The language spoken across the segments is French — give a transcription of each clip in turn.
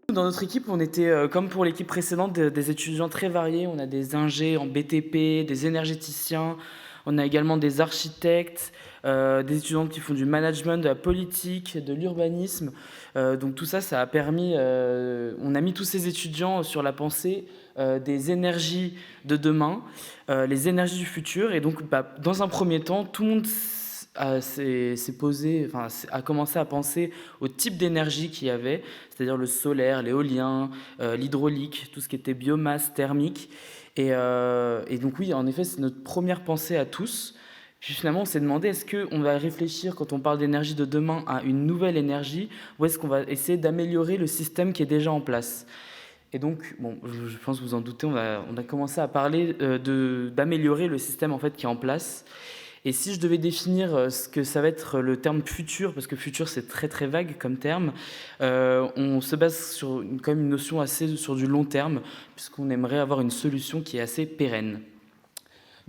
Dans notre équipe, on était, comme pour l'équipe précédente, des étudiants très variés. On a des ingés en BTP, des énergéticiens, on a également des architectes, des étudiants qui font du management, de la politique, de l'urbanisme. Donc tout ça, ça a permis, on a mis tous ces étudiants sur la pensée des énergies de demain, les énergies du futur. Et donc, dans un premier temps, tout le monde s'est posé, enfin, a commencé à penser au type d'énergie qu'il y avait, c'est-à-dire le solaire, l'éolien, l'hydraulique, tout ce qui était biomasse, thermique. Et donc oui, en effet, c'est notre première pensée à tous. Puis finalement, on s'est demandé, est-ce qu'on va réfléchir, quand on parle d'énergie de demain, à une nouvelle énergie, ou est-ce qu'on va essayer d'améliorer le système qui est déjà en place? Et donc, bon, je pense que vous en doutez, on a commencé à parler d'améliorer le système en fait, qui est en place. Et si je devais définir ce que ça va être le terme futur, parce que futur c'est très très vague comme terme, on se base sur quand même une notion assez sur du long terme, puisqu'on aimerait avoir une solution qui est assez pérenne.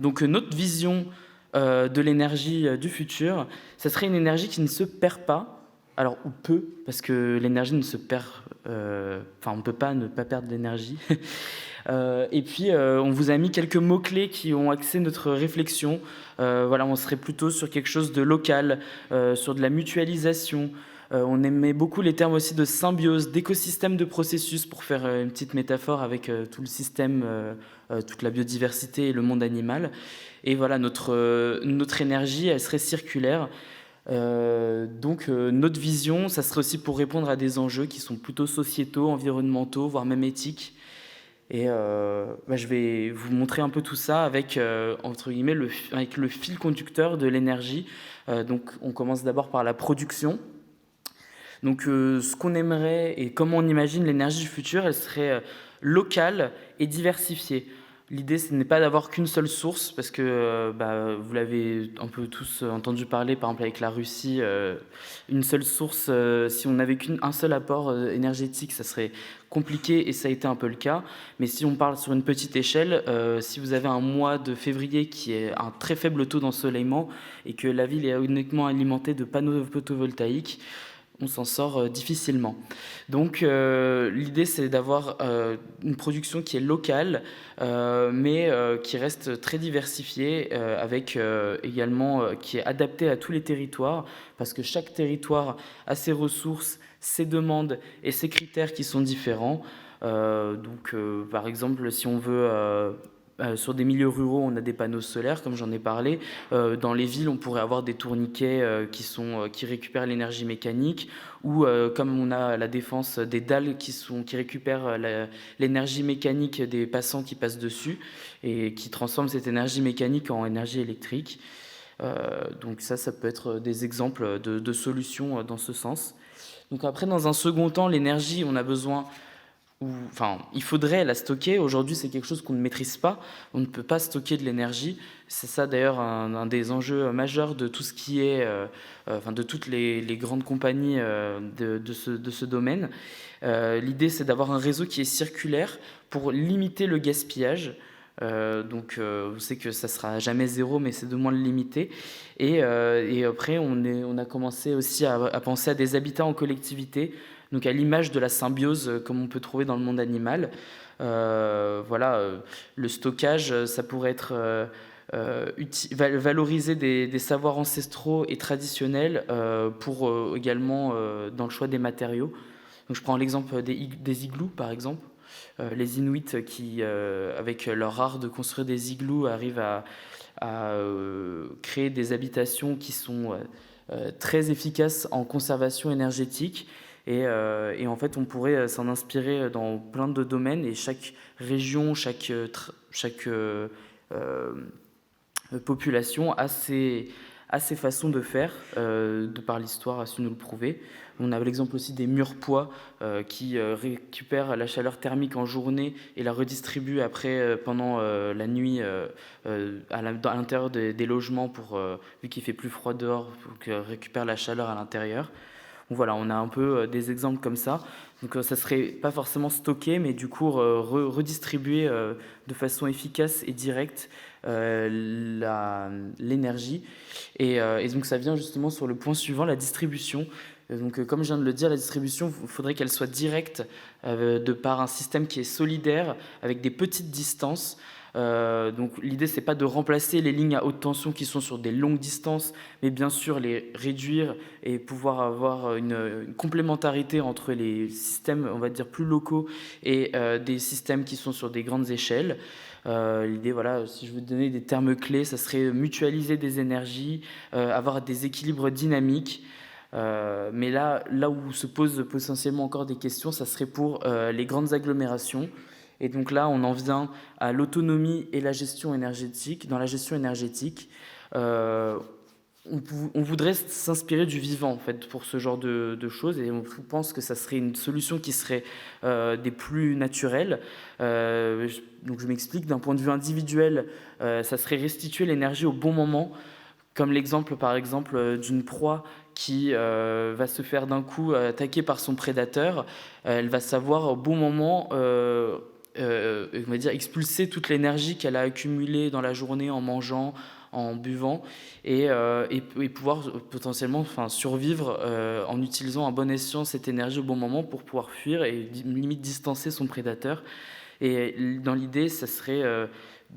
Donc notre vision de l'énergie du futur, ça serait une énergie qui ne se perd pas, alors ou peu, parce que l'énergie ne se perd, enfin on ne peut pas ne pas perdre d'énergie. Et puis, on vous a mis quelques mots-clés qui ont axé notre réflexion. Voilà, on serait plutôt sur quelque chose de local, sur de la mutualisation. On aimait beaucoup les termes aussi de symbiose, d'écosystème de processus, pour faire une petite métaphore avec tout le système, toute la biodiversité et le monde animal. Et voilà, notre énergie, elle serait circulaire. Donc notre vision, ça serait aussi pour répondre à des enjeux qui sont plutôt sociétaux, environnementaux, voire même éthiques. Et je vais vous montrer un peu tout ça avec, entre guillemets, avec le fil conducteur de l'énergie. Donc on commence d'abord par la production. Donc ce qu'on aimerait et comment on imagine l'énergie du futur, elle serait locale et diversifiée. L'idée, ce n'est pas d'avoir qu'une seule source, parce que vous l'avez un peu tous entendu parler, par exemple avec la Russie, une seule source, si on n'avait qu'un seul apport énergétique, ça serait compliqué, et ça a été un peu le cas. Mais si on parle sur une petite échelle, si vous avez un mois de février qui est un très faible taux d'ensoleillement, et que la ville est uniquement alimentée de panneaux photovoltaïques, on s'en sort difficilement. Donc l'idée, c'est d'avoir une production qui est locale, mais qui reste très diversifiée, avec également qui est adaptée à tous les territoires, parce que chaque territoire a ses ressources, ses demandes et ses critères qui sont différents. Donc par exemple, si on veut sur des milieux ruraux, on a des panneaux solaires, comme j'en ai parlé. Dans les villes, on pourrait avoir des tourniquets qui récupèrent l'énergie mécanique, ou comme on a à la Défense, des dalles qui récupèrent l'énergie mécanique des passants qui passent dessus, et qui transforment cette énergie mécanique en énergie électrique. Donc ça peut être des exemples de solutions dans ce sens. Donc après, dans un second temps, l'énergie, on a besoin, il faudrait la stocker. Aujourd'hui, c'est quelque chose qu'on ne maîtrise pas. On ne peut pas stocker de l'énergie. C'est ça d'ailleurs un des enjeux majeurs de tout ce qui est, de toutes les grandes compagnies de ce domaine. L'idée, c'est d'avoir un réseau qui est circulaire pour limiter le gaspillage. On sait que ça sera jamais zéro, mais c'est de moins le limiter. Et après, on a commencé aussi à penser à des habitats en collectivité, donc à l'image de la symbiose comme on peut trouver dans le monde animal. Le stockage, ça pourrait être valoriser des savoirs ancestraux et traditionnels, pour également dans le choix des matériaux. Donc je prends l'exemple des igloos, par exemple. Les Inuits qui, avec leur art de construire des igloos, arrivent à créer des habitations qui sont très efficaces en conservation énergétique. Et en fait, on pourrait s'en inspirer dans plein de domaines, et chaque région, chaque population a ses façons de faire, de par l'histoire a su nous le prouver. On a l'exemple aussi des murs-poids qui récupèrent la chaleur thermique en journée et la redistribuent après pendant la nuit à l'intérieur des logements, vu qu'il fait plus froid dehors, pour qu'ils récupèrent la chaleur à l'intérieur. Donc voilà, on a un peu des exemples comme ça. Donc ça serait pas forcément stocké, mais du coup redistribuer de façon efficace et directe l'énergie. Et donc ça vient justement sur le point suivant, la distribution. Donc comme je viens de le dire, la distribution, il faudrait qu'elle soit directe de par un système qui est solidaire, avec des petites distances. Donc l'idée, c'est pas de remplacer les lignes à haute tension qui sont sur des longues distances, mais bien sûr les réduire et pouvoir avoir une complémentarité entre les systèmes, on va dire, plus locaux et des systèmes qui sont sur des grandes échelles. L'idée, voilà, si je veux donner des termes clés, ça serait mutualiser des énergies, avoir des équilibres dynamiques. Mais là où se posent potentiellement encore des questions, ça serait pour les grandes agglomérations. Et donc là, on en vient à l'autonomie et la gestion énergétique. Dans la gestion énergétique, on voudrait s'inspirer du vivant en fait, pour ce genre de choses, et on pense que ça serait une solution qui serait des plus naturelles. Donc je m'explique, d'un point de vue individuel, ça serait restituer l'énergie au bon moment, comme l'exemple par exemple d'une proie qui va se faire d'un coup attaquer par son prédateur. Elle va savoir au bon moment on va dire, expulser toute l'énergie qu'elle a accumulée dans la journée en mangeant, en buvant, et pouvoir potentiellement survivre en utilisant à bon escient cette énergie au bon moment pour pouvoir fuir et limite distancer son prédateur. Et dans l'idée, ça serait,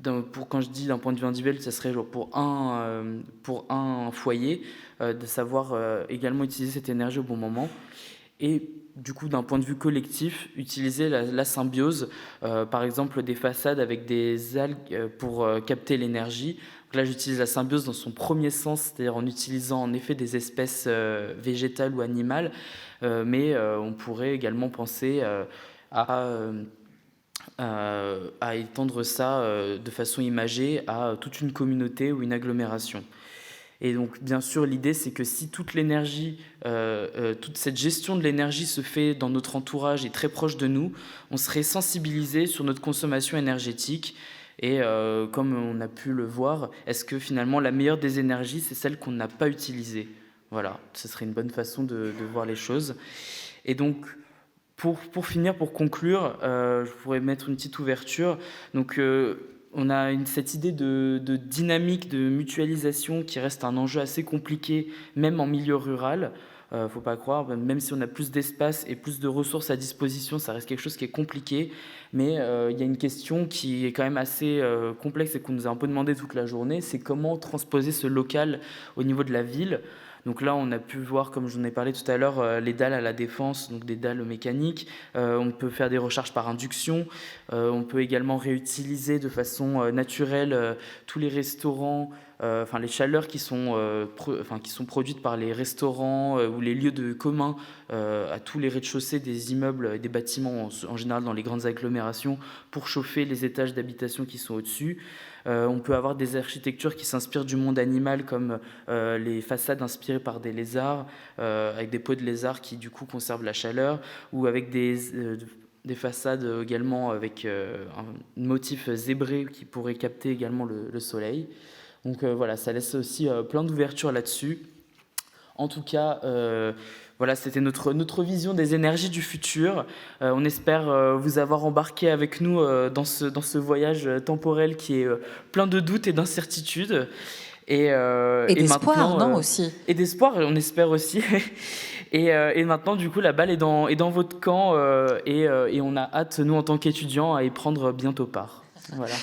quand je dis d'un point de vue individuel, ça serait genre pour un foyer, de savoir également utiliser cette énergie au bon moment. Et du coup, d'un point de vue collectif, utiliser la symbiose, par exemple des façades avec des algues pour capter l'énergie. Donc là, j'utilise la symbiose dans son premier sens, c'est-à-dire en utilisant en effet des espèces végétales ou animales, mais on pourrait également penser à étendre ça de façon imagée à toute une communauté ou une agglomération. Et donc, bien sûr, l'idée, c'est que si toute l'énergie, toute cette gestion de l'énergie se fait dans notre entourage et très proche de nous, on serait sensibilisé sur notre consommation énergétique. Et comme on a pu le voir, est-ce que finalement la meilleure des énergies, c'est celle qu'on n'a pas utilisée? Voilà, ce serait une bonne façon de voir les choses. Et donc, pour finir, pour conclure, je pourrais mettre une petite ouverture. Donc, on a cette idée de dynamique, de mutualisation qui reste un enjeu assez compliqué, même en milieu rural. Faut pas croire, même si on a plus d'espace et plus de ressources à disposition, ça reste quelque chose qui est compliqué. Mais il y a une question qui est quand même assez complexe et qu'on nous a un peu demandé toute la journée, c'est comment transposer ce local au niveau de la ville. Donc là, on a pu voir, comme j'en ai parlé tout à l'heure, les dalles à la défense, donc des dalles mécaniques. On peut faire des recharges par induction. On peut également réutiliser de façon naturelle tous les restaurants, les chaleurs qui sont produites par les restaurants ou les lieux de commun à tous les rez-de-chaussée des immeubles et des bâtiments, en général dans les grandes agglomérations, pour chauffer les étages d'habitation qui sont au-dessus. On peut avoir des architectures qui s'inspirent du monde animal, comme les façades inspirées par des lézards, avec des peaux de lézards qui du coup conservent la chaleur, ou avec des façades également avec un motif zébré qui pourrait capter également le soleil. Donc voilà, ça laisse aussi plein d'ouvertures là-dessus. En tout cas, voilà, c'était notre vision des énergies du futur. On espère vous avoir embarqué avec nous dans ce voyage temporel qui est plein de doutes et d'incertitudes. Et d'espoir, non, aussi. Et d'espoir, on espère aussi. Et maintenant, du coup, la balle est dans votre camp et on a hâte, nous, en tant qu'étudiants, à y prendre bientôt part. Voilà.